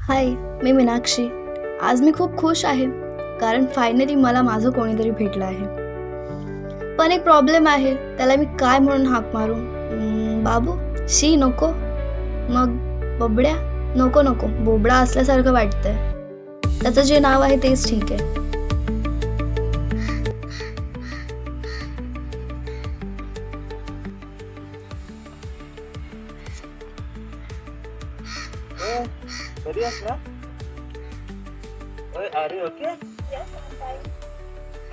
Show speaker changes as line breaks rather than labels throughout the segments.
हाय, मी मीनाक्षी. आज मी खूप खुश आहे कारण फायनली मला माझं कोणीतरी भेटलं आहे. पण एक प्रॉब्लेम आहे, त्याला मी काय म्हणून हाक मारू? बाबू? शी नको. मग बबड्या? नको नको, बोबडा असल्यासारखं वाटतंय. त्याचं जे नाव आहे तेच ठीक आहे.
बरी आहेस ना? अरे ओके.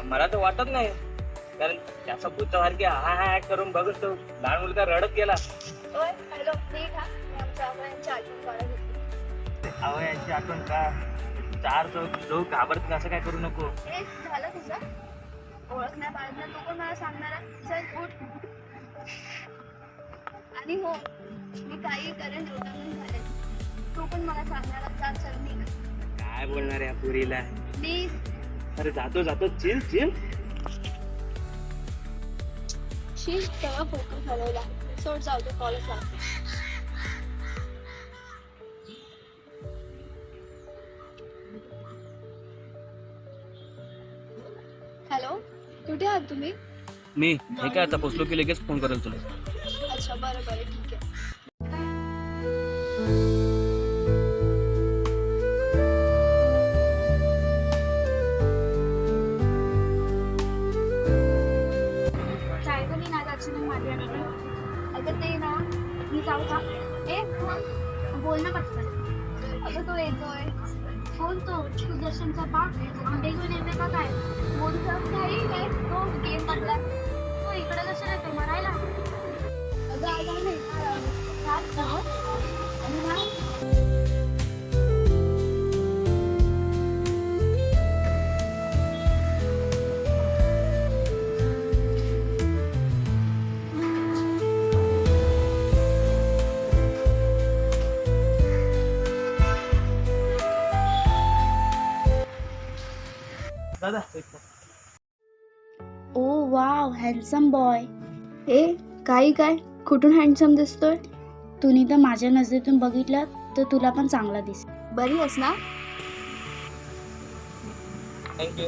मला तर वाटत नाही, कारण त्याचा भूतासारखी हा हा करून बघत तो लहान मुलगा रडत गेला. अहो यांची आठवण का? चार चौक जो घाबरत असं काय करू नको.
झालं तुझं ओळख नाही पाळत ना, तू पण मला सांगणार आहे? चल उठ. आणि हो, मी काही करेन रोटावून झाले, तू पण मला सांगणार आहे? चल मी
काय बोलणार या पुरीला?
प्लीज.
अरे जातो जातो, चिल चिल.
शी तेव्हा फोकस हलवला. सोड, जाऊ दे, कॉलेज लागते. हॅलो, कुठे आहात तुम्ही?
मी हे काय आता पोचलो की लगेच फोन करेल तुला.
अच्छा, बरं बरं, ठीक आहे.
जायचं नाही ना माझ्याकडे. अगं ते ना, मी जाऊ का? बोल ना पटकन. अगं तो येतोय. कोण तो? सुदर्शनचा बाप आंबे घेऊन येते का काय? बोलतो काही काय तो गेम मधला. तो इकडे कशाला येतो मरायला? अगं आला नाही आणि ना
दादा
ओ वाव, हँडसम बॉय.
हे काही काय? कुठून हँडसम दिसतोय?
तुम्ही तर माझ्या नजरेतून बघितलं तर तुला पण चांगला दिसेल.
बरी आहेस ना?
थँक्यू.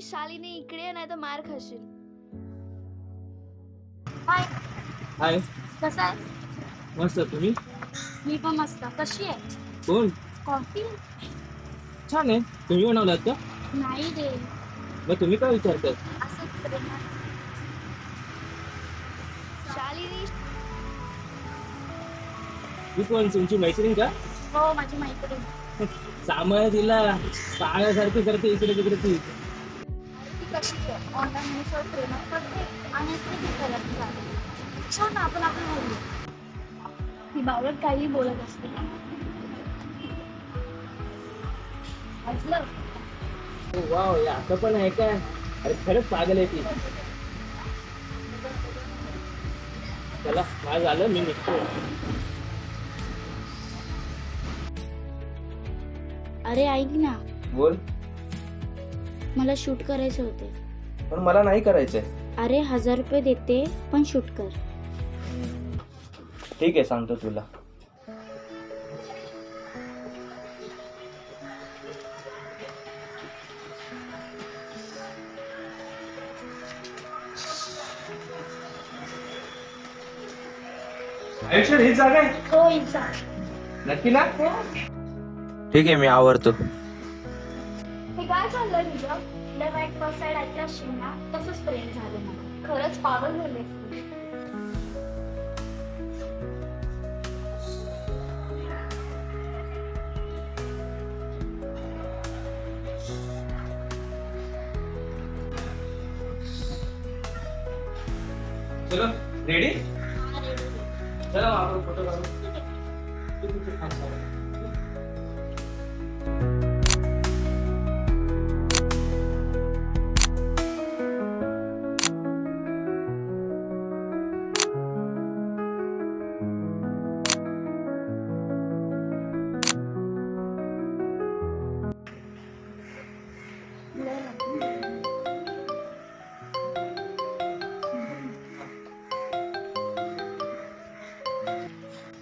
शालिनी इकडे ये, नाही तर मार खाशील.
हाय,
हाय.
कसा आहे?
मस्त. तुम्ही?
मी पण मस्त. कशी आहे?
कोण?
कॉफी?
छान आहे. तुम्ही बनवलात का?
नाही रे,
मग तुम्ही काय विचारताय?
असंच प्रेमात.
शालिनी,
ही कोण? तुमची मैत्रीण का?
हो, माझी मैत्रीण.
सामान दिला पाण्यासारखी करते इकडे तिकडे ती.
ती कशी आहे? ऑनलाईन मीशोवर प्रेमात पडते आणि इकडे करत राहते. छान, आपण बोलू. ती बावळट काही बोलत असते.
वाव, हे असं पण आहे काय? अरे खरंच पागल आहे ती. चला, काय झालं, मी निघतो.
अरे ऐक ना,
बोल.
मला शूट करायचे होते.
पण मला नाही करायचंय.
अरे 1000 रुपये देते, पण शूट कर.
ठीक आहे, सांगतो तुला. आयुष्यात ही जागा आहे?
हो, इच्छा.
नक्की ना? ठीक आहे, मी आवरतो.
हे काय चाललंय तुझं? लव्ह ॲट फर्स्ट साईड ऐकलं असशील ना, तसंच प्रेम झालं मला. खरंच पागल झाले.
चलो, रेडी? चला आपण फोटो काढू.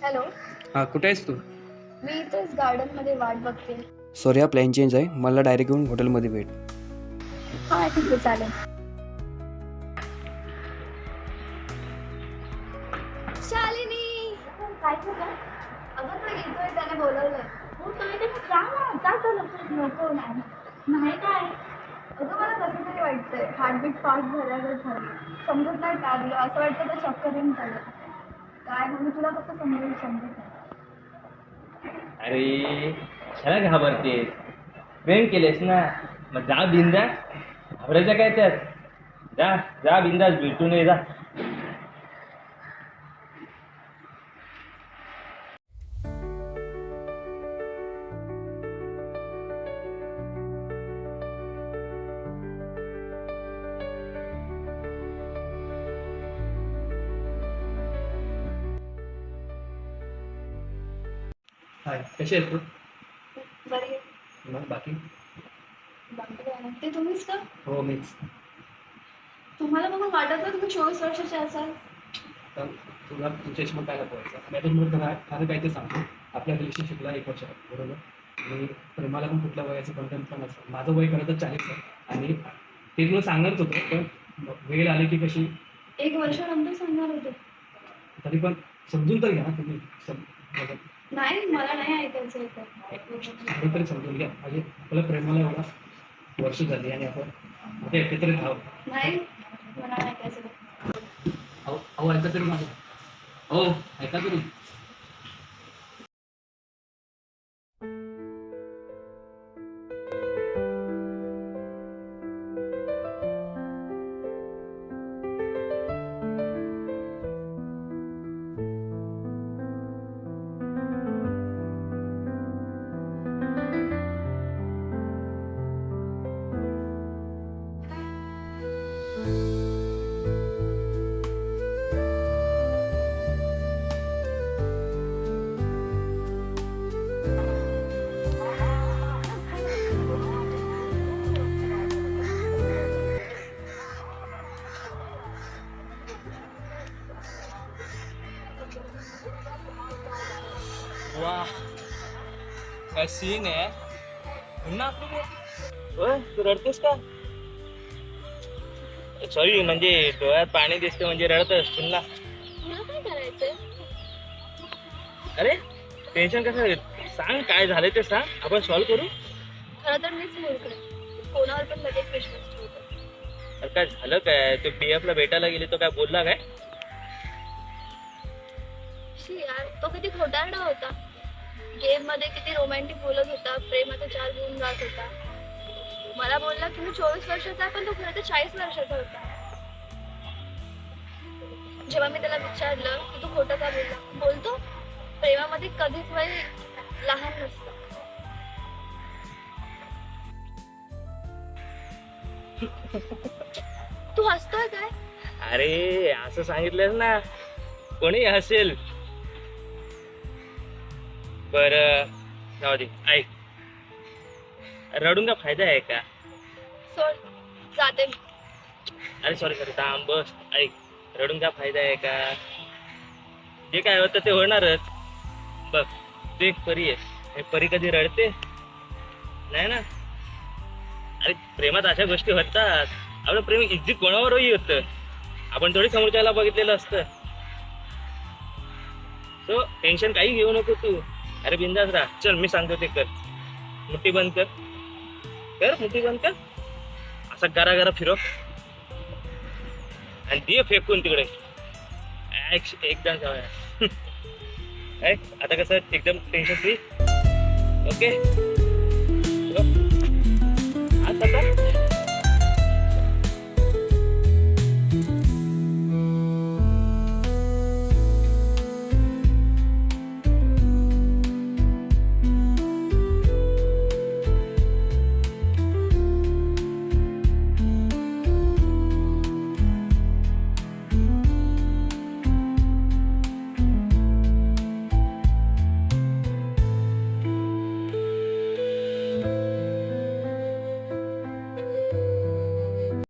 हॅलो,
हां कुठे आहेस तू?
मी इथेच गार्डनमध्ये वाट बघते.
सॉरी हा प्लॅन चेंज आहे, मला डायरेक्ट येऊन हॉटेलमध्ये भेट.
हां ठीक आहे, चालेल. शालिनी, काय झालं? अगं तो येतोय, त्याने बोलवलंय. हो तुम्ही ते जा ना, जा लवकर. नको नाही काय. अगं मला कसं तरी वाटतंय, हार्टबीट फास्ट झाल्यागत झाली. समजत नाही का तुला, असं वाटतं तर चक्कर येऊन पडलं. काय मग तुला कसं समजत नाही.
अरे कशाला घाबरते, प्रेम केलेस ना, मग जा बिंदास. घाबरायचं काय त्यात, जा जा बिंदास, भेटून ये जा.
हाय, कशी आहेस तू?
बरी आहे.
मग बाकी?
बाकी काय नाही. ते तुम्हीच का?
हो मीच.
तुम्हाला बघून वाटत नाही तुम्ही 24 वर्षाचे असाल.
तर तुला तुझ्याशी मग काय लपवायचं? मी तुला खरं काय ते सांगतो. आपल्या रिलेशनशिपला 1 वर्ष आहे, बरोबर? आणि प्रेमाला पण कुठल्या वयाचं बंधन पण असतं. माझं वय खरं तर 40 आहे आणि ते तुला सांगणारच होतं, पण वेळ आली की कशी
1 वर्षानंतर सांगणार होते.
तरी पण समजून तर घ्या ना तुम्ही.
नाही, मला नाही ऐकायचं होतं.
खरं तरी समजून घ्या. म्हणजे आपल्या प्रेमाला एवढा वर्ष झाली आणि आपण आता एकत्रित आहोत.
नाही, मला नाही ऐकायचं होतं.
अहो ऐका तरी माझं. हो ऐका तरी.
वा काय सीन आहे. पुन्हा आपली तू रडतेस का? सॉरी, म्हणजे डोळ्यात पाणी दिसते म्हणजे रडत असतील ना.
तुला काय करायचंय?
अरे टेन्शन कसं आहे? सांग काय झालं ते सांग, आपण सॉल्व्ह करू.
खरं तर मीच मूर्ख आहे. कोणावर पण लगेच विश्वास ठेवतो.
अरे काय झालं काय? तू PF ला भेटायला गेली तो काय बोलला काय?
शी यार, तो किती खोटारडा होता. गेम मध्ये किती रोमॅन्टिक बोलत होता, प्रेमाचा 4 गुण गात होता. मला बोलला की मी 24 वर्षाचा आहे, पण तो खरं तर 40 वर्षाचा होता. जेव्हा मी त्याला विचारलं की तू खोटं का बोलतो, प्रेमामध्ये कधीच वय लहान नसतं. तू हसतोय काय?
अरे असं सांगितलंस ना, कोणी हसेल. बर जाऊ दे, ऐक, रडून का फायदा आहे का?
सोड, जाते मी.
अरे सॉरी थांब बस, ऐक, रडून का फायदा आहे का? जे काय होतं ते होणारच. बघ तू एक परी आहे, परी कधी रडते नाही ना. अरे प्रेमात अशा गोष्टी होतात. आपलं प्रेम इझी कोणावरही होतं, आपण थोडी समोरच्याला बघितलेलं असतं. सो टेन्शन काही घेऊ नको तू. अरे बिंदास राहा. चल मी सांगतो ते कर. मुठी बंद कर, मुठी बंद कर. असा गारा फिरव आणि दे फेकून तिकडे. एकदम जाऊया. आता कसं एकदम टेन्शन फ्री. ओके आता